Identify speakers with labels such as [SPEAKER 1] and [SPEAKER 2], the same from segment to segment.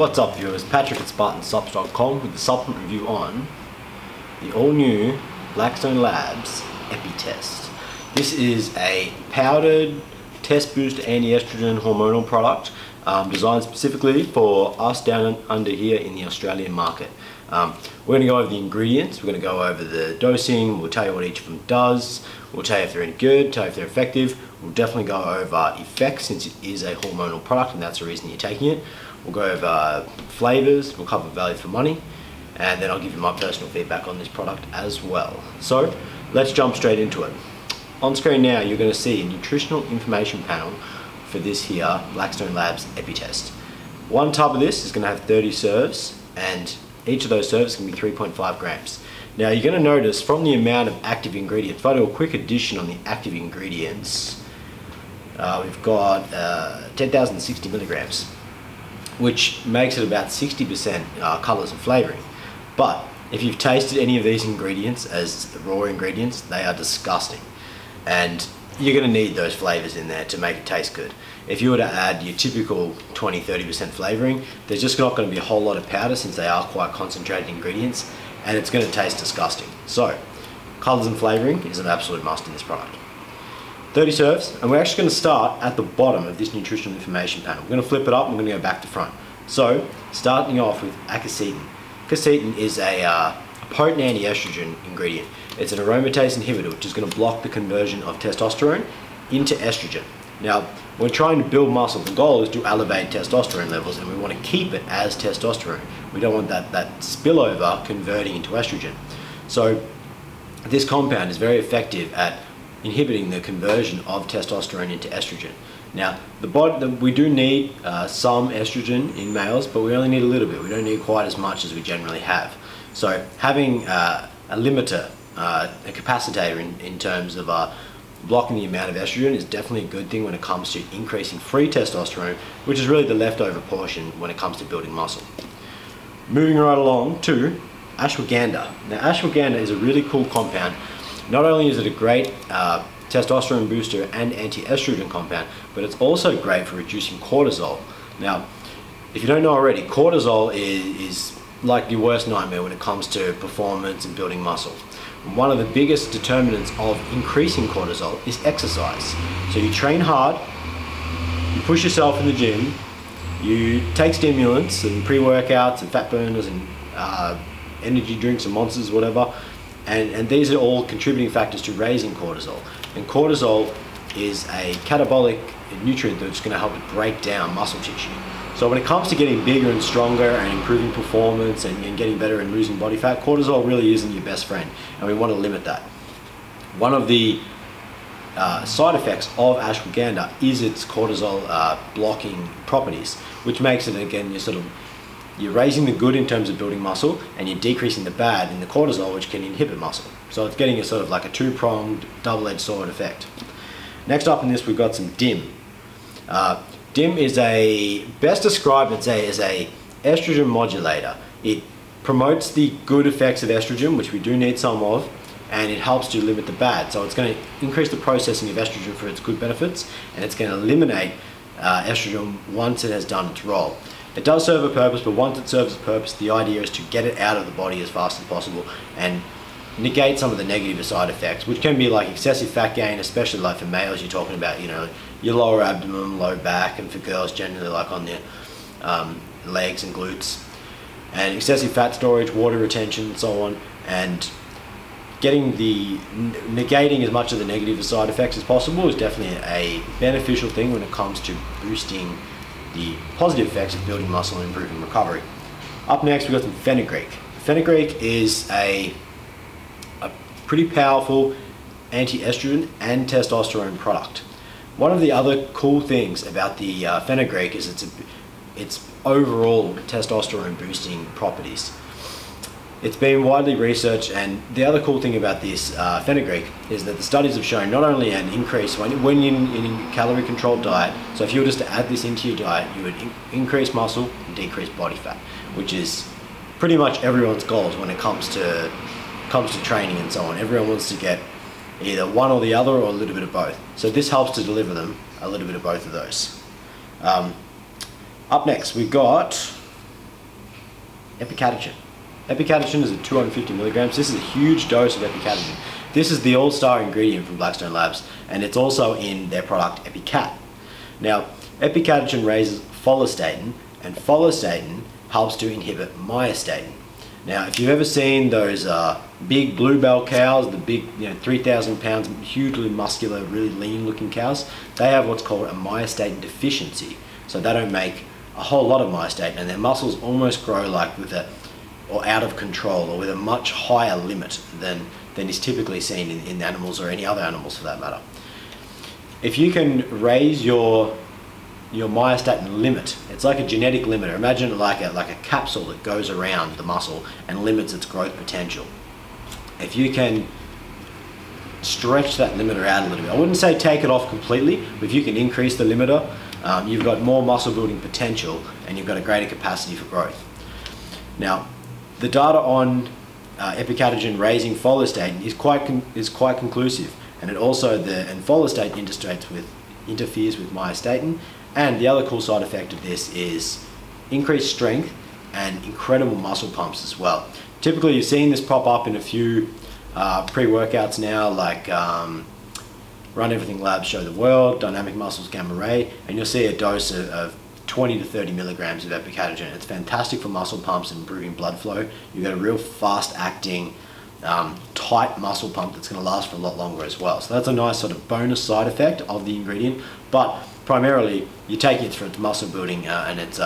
[SPEAKER 1] What's up viewers, Patrick at Spartansuppz.com with the supplement review on the all-new Blackstone Labs Epi-Test. This is a powdered test boost anti-estrogen hormonal product designed specifically for us down under here in the Australian market. We're going to go over the ingredients, we're going to go over the dosing, we'll tell you what each of them does, we'll tell you if they're any good, tell you if they're effective. We'll definitely go over effects since it is a hormonal product and that's the reason you're taking it. We'll go over flavours, we'll cover value for money, and then I'll give you my personal feedback on this product as well. So let's jump straight into it. On screen now you're going to see a nutritional information panel for this here Blackstone Labs Epi-Test. One tub of this is going to have 30 serves and each of those serves can be 3.5 grams. Now you're going to notice from the amount of active ingredients, if I do a quick addition on the active ingredients, we've got 10,060 milligrams, which makes it about 60% colours and flavouring. But if you've tasted any of these ingredients as raw ingredients, they are disgusting. And you're going to need those flavours in there to make it taste good. If you were to add your typical 20-30% flavouring, there's just not going to be a whole lot of powder since they are quite concentrated ingredients, and it's going to taste disgusting. So, colours and flavouring is an absolute must in this product. 30 serves, and we're actually going to start at the bottom of this nutritional information panel. We're going to flip it up and we're going to go back to front. So, starting off with acetylene. Acetylene is a potent anti-estrogen ingredient. It's an aromatase inhibitor which is going to block the conversion of testosterone into estrogen. Now, we're trying to build muscle. The goal is to elevate testosterone levels and we want to keep it as testosterone. We don't want that spillover converting into estrogen. So, this compound is very effective at inhibiting the conversion of testosterone into estrogen. Now, we do need some estrogen in males, but we only need a little bit. We don't need quite as much as we generally have. So having a limiter, a capacitator in terms of blocking the amount of estrogen is definitely a good thing when it comes to increasing free testosterone, which is really the leftover portion when it comes to building muscle. Moving right along to ashwagandha. Now, ashwagandha is a really cool compound. Not only is it a great testosterone booster and anti-estrogen compound, but it's also great for reducing cortisol. Now, if you don't know already, cortisol is like your worst nightmare when it comes to performance and building muscle. And one of the biggest determinants of increasing cortisol is exercise. So you train hard, you push yourself in the gym, you take stimulants and pre-workouts and fat burners and energy drinks and monsters, whatever, and these are all contributing factors to raising cortisol. And cortisol is a catabolic nutrient that's going to help it break down muscle tissue. So when it comes to getting bigger and stronger and improving performance and getting better and losing body fat, cortisol really isn't your best friend, and we want to limit that. One of the side effects of ashwagandha is its cortisol blocking properties, which makes it, again, you're raising the good in terms of building muscle and you're decreasing the bad in the cortisol, which can inhibit muscle. So it's getting a sort of like a two-pronged, double-edged sword effect. Next up in this, we've got some DIM. DIM is best described, let's say, as a estrogen modulator. It promotes the good effects of estrogen, which we do need some of, and it helps to limit the bad. So it's going to increase the processing of estrogen for its good benefits, and it's going to eliminate estrogen once it has done its role. It does serve a purpose, but once it serves a purpose, the idea is to get it out of the body as fast as possible and negate some of the negative side effects, which can be like excessive fat gain, especially like for males, you're talking about, you know, your lower abdomen, low back, and for girls generally like on their legs and glutes, and excessive fat storage, water retention, and so on, and negating as much of the negative side effects as possible is definitely a beneficial thing when it comes to boosting the positive effects of building muscle and improving recovery. Up next, we've got some fenugreek. Fenugreek is a pretty powerful anti-estrogen and testosterone product. One of the other cool things about the fenugreek is its overall testosterone boosting properties. It's been widely researched, and the other cool thing about this fenugreek is that the studies have shown not only an increase when you're in a calorie controlled diet, so if you were just to add this into your diet, you would increase muscle and decrease body fat, which is pretty much everyone's goals when it comes to training and so on. Everyone wants to get either one or the other or a little bit of both. So this helps to deliver them a little bit of both of those. Up next, we've got epicatagen. Epicatagen is at 250 milligrams. This is a huge dose of epicatagen. This is the all-star ingredient from Blackstone Labs, and it's also in their product EpiCat. Now, epicatagen raises follistatin, and follistatin helps to inhibit myostatin. Now, if you've ever seen those big bluebell cows, the big 3,000 pounds, hugely muscular, really lean looking cows, they have what's called a myostatin deficiency. So they don't make a whole lot of myostatin, and their muscles almost grow like with or out of control, or with a much higher limit than is typically seen in animals, or any other animals for that matter. If you can raise your myostatin limit, it's like a genetic limiter. Imagine it like a capsule that goes around the muscle and limits its growth potential. If you can stretch that limiter out a little bit, I wouldn't say take it off completely, but if you can increase the limiter, you've got more muscle building potential, and you've got a greater capacity for growth. Now, the data on epicatagen raising follistatin is quite conclusive, and it also follistatin interferes with myostatin. And the other cool side effect of this is increased strength and incredible muscle pumps as well. Typically, you've seen this pop up in a few pre-workouts now, like Run Everything Labs Show the World, Dynamic Muscles Gamma Ray, and you'll see a dose of 20 to 30 milligrams of epicatagen. It's fantastic for muscle pumps and improving blood flow. You've got a real fast-acting, tight muscle pump that's going to last for a lot longer as well. So that's a nice sort of bonus side effect of the ingredient, but primarily you're taking it for its muscle building and its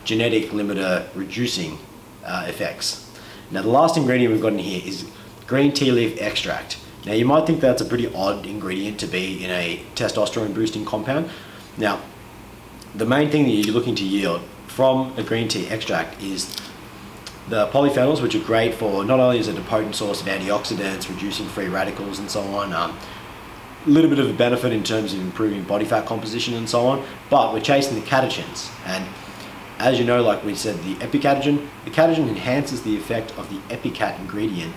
[SPEAKER 1] genetic limiter reducing effects. Now, the last ingredient we've got in here is green tea leaf extract. Now, you might think that's a pretty odd ingredient to be in a testosterone boosting compound. Now, the main thing that you're looking to yield from a green tea extract is the polyphenols, which are great for, not only is it a potent source of antioxidants, reducing free radicals and so on, a little bit of a benefit in terms of improving body fat composition and so on, but we're chasing the catechins. And as you know, like we said, the epicatagen enhances the effect of the EpiCat ingredient,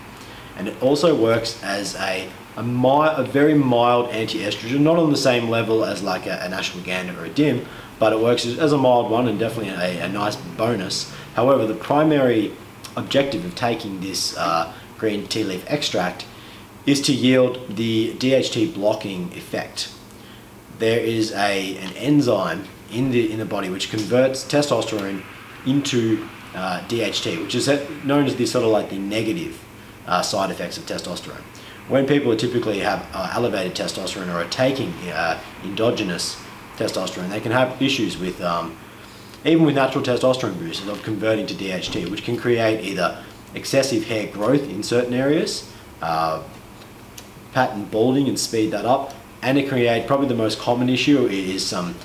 [SPEAKER 1] and it also works as a very mild anti-estrogen, not on the same level as like an ashwagandha or a DIM, but it works as a mild one, and definitely a nice bonus. However, the primary objective of taking this green tea leaf extract is to yield the DHT blocking effect. There is an enzyme in the body which converts testosterone into DHT, which is known as the sort of like the negative side effects of testosterone. When people typically have elevated testosterone or are taking endogenous testosterone, they can have issues with, even with natural testosterone boosters, of converting to DHT, which can create either excessive hair growth in certain areas, pattern balding and speed that up, and it create, probably the most common issue is some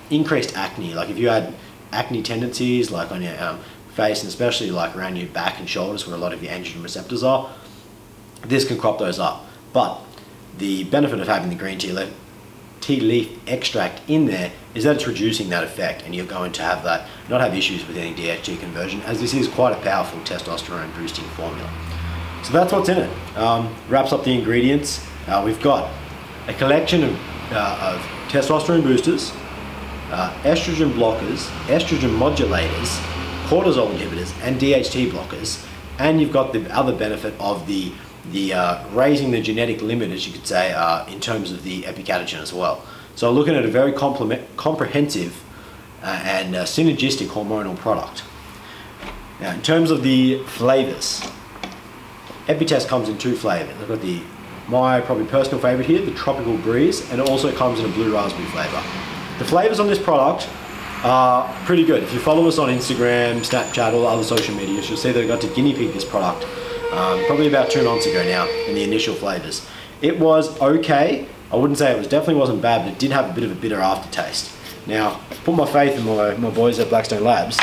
[SPEAKER 1] increased acne. Like if you had acne tendencies like on your face, and especially like around your back and shoulders where a lot of your androgen receptors are, this can crop those up. But the benefit of having the green tea leaf extract in there is that it's reducing that effect, and you're going to have not have issues with any DHT conversion, as this is quite a powerful testosterone boosting formula. So that's what's in it. Wraps up the ingredients. We've got a collection of testosterone boosters, estrogen blockers, estrogen modulators, cortisol inhibitors, and DHT blockers, and you've got the other benefit of the raising the genetic limit, as you could say, in terms of the epicatagen as well. So looking at a very comprehensive and synergistic hormonal product. Now, in terms of the flavors, Epi-Test comes in two flavors. I've got my probably personal favorite here, the Tropical Breeze, and it also comes in a blue raspberry flavor. The flavors on this product are pretty good. If you follow us on Instagram, Snapchat, all other social media, you'll see that I got to guinea pig this product probably about 2 months ago now in the initial flavors. It was okay. I wouldn't say definitely wasn't bad, but it did have a bit of a bitter aftertaste. Now, put my faith in my boys at Blackstone Labs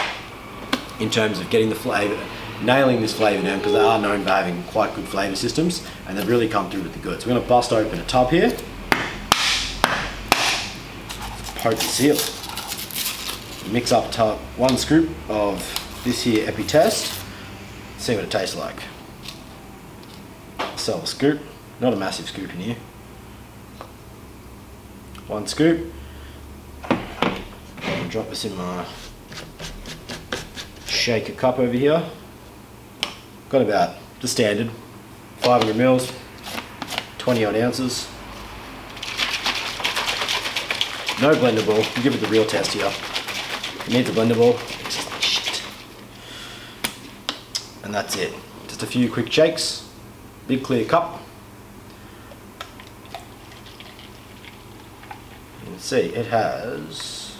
[SPEAKER 1] in terms of getting the flavor, nailing this flavor down, because they are known for having quite good flavor systems, and they've really come through with the goods. We're going to bust open a tub here, poke the seal, mix up 1 scoop of this here Epi-Test, see what it tastes like. So a scoop, not a massive scoop in here. 1 scoop. I'll drop this in my shaker cup over here. Got about the standard 500 mils, 20 odd ounces. No blender ball. We'll give it the real test here. It needs a blender ball. It's just like shit. And that's it. Just a few quick shakes. Big clear cup. You can see it has.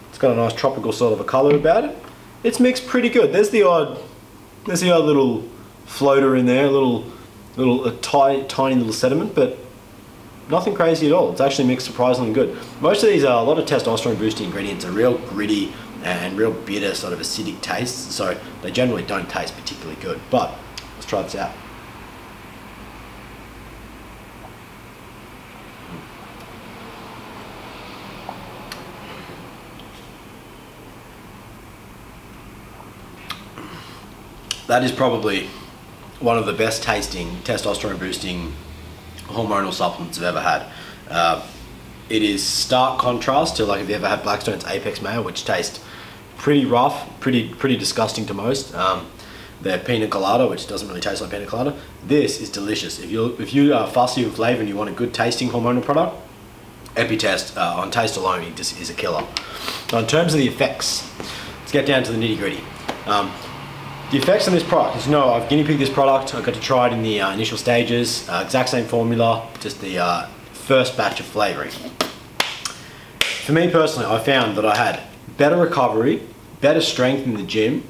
[SPEAKER 1] It's got a nice tropical sort of a colour about it. It's mixed pretty good. There's the odd little floater in there, a tiny little sediment, but nothing crazy at all. It's actually mixed surprisingly good. Most of these are a lot of testosterone boosting ingredients are real gritty and real bitter sort of acidic tastes, so they generally don't taste particularly good. But let's try this out. That is probably one of the best tasting testosterone boosting hormonal supplements I've ever had. It is stark contrast to, like, if you ever had Blackstone's Apex Mayo, which tastes pretty rough, pretty disgusting to most. Their pina colada, which doesn't really taste like pina colada. This is delicious. If you are fussy with flavour and you want a good tasting hormonal product, Epi-Test on taste alone is a killer. Now, in terms of the effects, let's get down to the nitty gritty. The effects on this product, as you know, I've guinea pigged this product. I got to try it in the initial stages, exact same formula, just the first batch of flavouring. For me personally, I found that I had better recovery, better strength in the gym.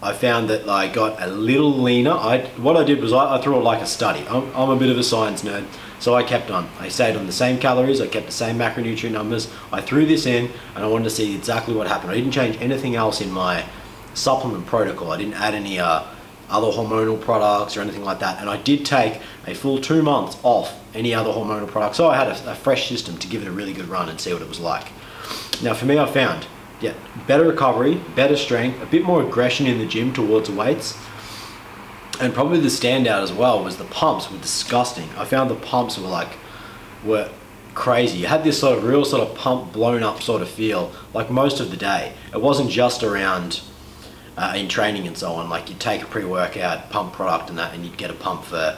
[SPEAKER 1] I found that I got a little leaner. What I did was I threw it like a study. I'm a bit of a science nerd, so I kept on. I stayed on the same calories, I kept the same macronutrient numbers. I threw this in and I wanted to see exactly what happened. I didn't change anything else in my supplement protocol. I didn't add any other hormonal products or anything like that, and I did take a full 2 months off any other hormonal products, so I had a fresh system to give it a really good run and see what it was like. Now for me, I found better recovery, better strength, a bit more aggression in the gym towards the weights, and probably the standout as well was the pumps were disgusting. I found the pumps were crazy. You had this sort of real sort of pump blown up sort of feel like most of the day. It wasn't just around in training and so on, like you'd take a pre-workout pump product and that, and you'd get a pump for,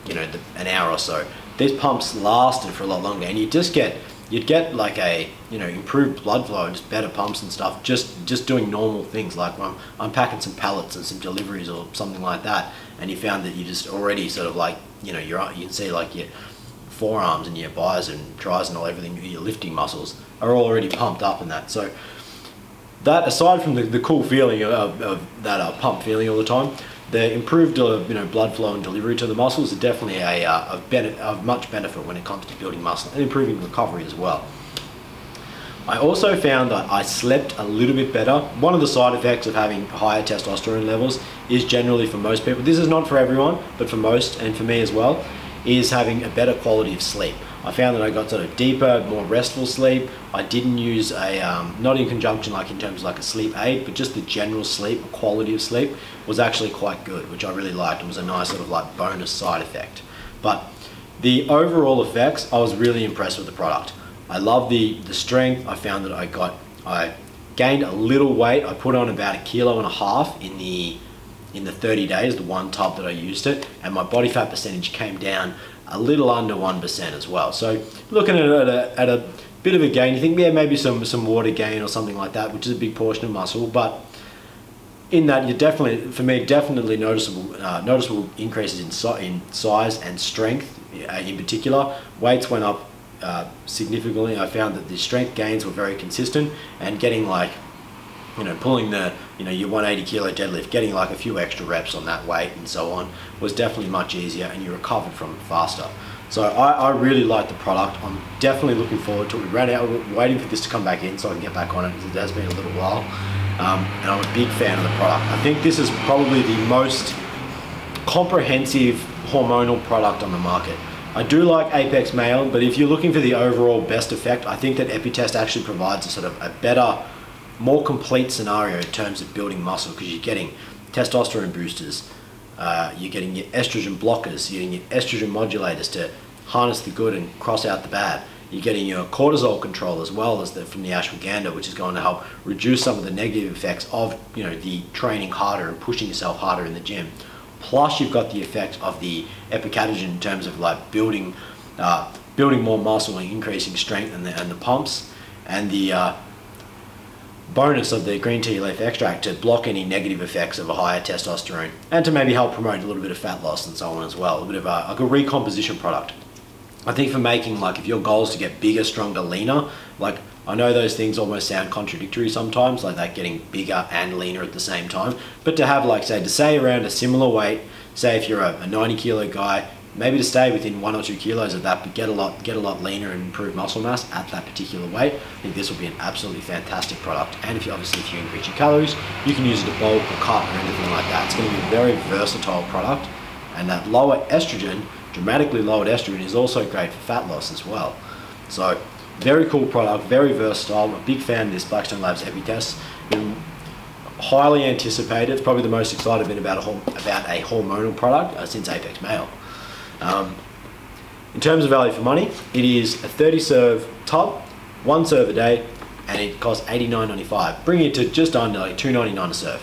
[SPEAKER 1] you know, an hour or so. These pumps lasted for a lot longer, and you'd get like a, you know, improved blood flow and just better pumps and stuff, just doing normal things like unpacking some pallets and some deliveries or something like that, and you found that you just already sort of like, you know, you can see like your forearms and your bis and tris and all everything, your lifting muscles are all already pumped up and that. So that, aside from the cool feeling of that pump feeling all the time, the improved you know, blood flow and delivery to the muscles is definitely of much benefit when it comes to building muscle and improving recovery as well. I also found that I slept a little bit better. One of the side effects of having higher testosterone levels is generally, for most people, this is not for everyone, but for most and for me as well, is having a better quality of sleep. I found that I got sort of deeper, more restful sleep. I didn't use not in conjunction like in terms of like a sleep aid, but just the general sleep, quality of sleep was actually quite good, which I really liked. It was a nice sort of like bonus side effect. But the overall effects, I was really impressed with the product. I love the strength. I found that I gained a little weight. I put on about 1.5 kilos in the 30 days, the one tub that I used it, and my body fat percentage came down a little under 1% as well. So looking at a bit of a gain, you think, yeah, maybe some water gain or something like that, which is a big portion of muscle, but in that, you definitely, for me, definitely noticeable increases in size and strength in particular. Weights went up significantly. I found that the strength gains were very consistent, and getting like, you know, pulling the, you know, your 180 kilo deadlift, getting like a few extra reps on that weight and so on was definitely much easier, and you recovered from it faster. So I really like the product. I'm definitely looking forward to it. We ran out, we're waiting for this to come back in so I can get back on it, because it has been a little while. And I'm a big fan of the product. I think this is probably the most comprehensive hormonal product on the market. I do like Apex Mayo, but if you're looking for the overall best effect, I think that Epi-Test actually provides a sort of a better, more complete scenario in terms of building muscle, because you're getting testosterone boosters, you're getting your estrogen blockers, you're getting your estrogen modulators to harness the good and cross out the bad. You're getting your cortisol control as well as from the ashwagandha, which is going to help reduce some of the negative effects of the training harder and pushing yourself harder in the gym. Plus, you've got the effect of the epicatogen in terms of like building more muscle and increasing strength and the pumps, and the bonus of the green tea leaf extract to block any negative effects of a higher testosterone and to maybe help promote a little bit of fat loss and so on as well. A bit of like a recomposition product. I think for making, like, if your goal is to get bigger, stronger, leaner, like, I know those things almost sound contradictory sometimes, like that getting bigger and leaner at the same time, but to have, like, say, to stay around a similar weight, say if you're a 90 kilo guy, maybe to stay within 1 or 2 kilos of that, but get a lot leaner and improve muscle mass at that particular weight, I think this will be an absolutely fantastic product. And if you increase your calories, you can use it to bulk or cut or anything like that. It's going to be a very versatile product, and that lower estrogen, dramatically lowered estrogen, is also great for fat loss as well. So very cool product, very versatile. I'm a big fan of this Blackstone Labs Epi-Test. Been highly anticipated. It's probably the most excited I've been about a hormonal product since Apex Male. In terms of value for money, it is a 30 serve tub, 1 serve a day, and it costs $89.95, bringing it to just under like $2.99 a serve.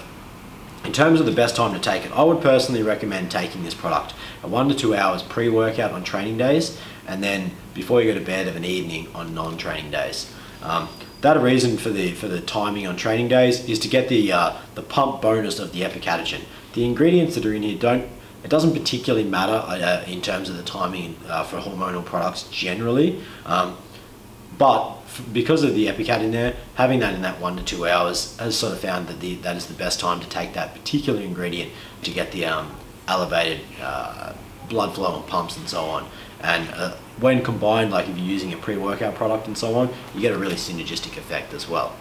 [SPEAKER 1] In terms of the best time to take it, I would personally recommend taking this product at 1 to 2 hours pre-workout on training days, and then before you go to bed of an evening on non-training days. That reason for the timing on training days is to get the pump bonus of the epicatogen. The ingredients that are in here it doesn't particularly matter in terms of the timing for hormonal products generally, but because of the epicat in there, having that in that 1 to 2 hours has sort of found that that is the best time to take that particular ingredient to get the elevated blood flow and pumps and so on. And when combined, like if you're using a pre-workout product and so on, you get a really synergistic effect as well.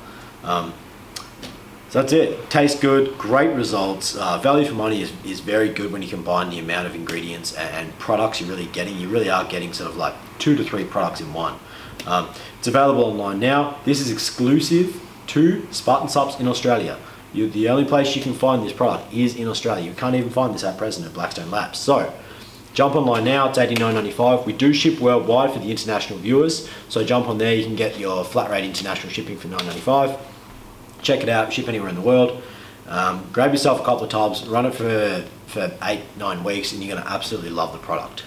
[SPEAKER 1] So that's it. Tastes good, great results. Value for money is very good when you combine the amount of ingredients and products you're really getting. You really are getting sort of like 2 to 3 products in one. It's available online now. This is exclusive to Spartansuppz in Australia. The only place you can find this product is in Australia. You can't even find this at present at Blackstone Labs. So jump online now, it's $89.95. We do ship worldwide for the international viewers. So jump on there, you can get your flat rate international shipping for $9.95. Check it out, ship anywhere in the world. Grab yourself a couple of tubs, run it for 8-9 weeks, and you're going to absolutely love the product.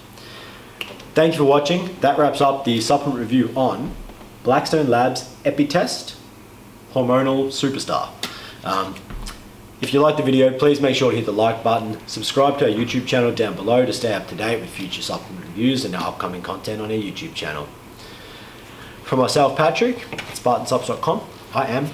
[SPEAKER 1] Thank you for watching. That wraps up the supplement review on Blackstone Labs Epi-Test Hormonal Superstar. If you liked the video, please make sure to hit the like button, subscribe to our YouTube channel down below to stay up to date with future supplement reviews and our upcoming content on our YouTube channel. For myself, Patrick, at Spartansuppz.com, I am